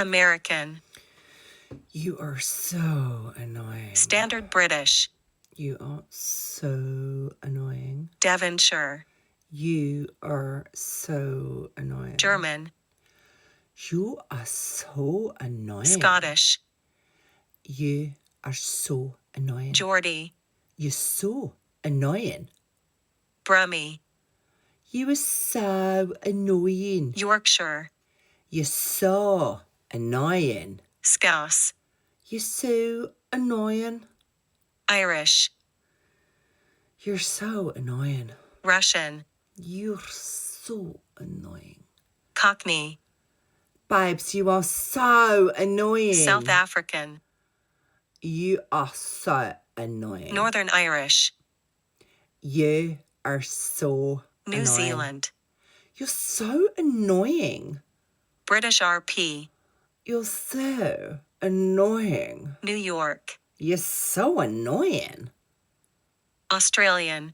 American. You are so annoying. Standard British. You are so annoying. Devonshire. You are so annoying. German. You are so annoying. Scottish. You are so annoying. Geordie. You're so annoying. Brummie. You are so annoying. Yorkshire. You're so annoying. Scouse. You're so annoying. Irish. You're so annoying. Russian. You're so annoying. Cockney. Babes, you are so annoying. South African. You are so annoying. Northern Irish. You are so New annoying. Zealand. You're so annoying. British RP. You're so annoying. New York. You're so annoying. Australian.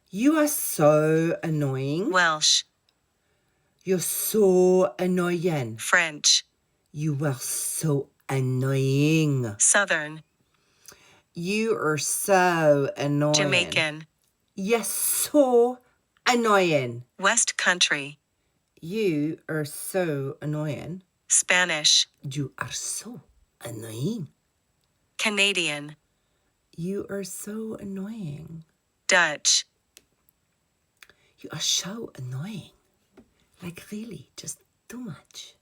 You are so annoying. Welsh. You're so annoying. French. You are so annoying. Southern. You are so annoying. Jamaican. You're so annoying. West Country. You are so annoying. Spanish. You are so annoying. Canadian. You are so annoying. Dutch. You are so annoying. Like really, just too much.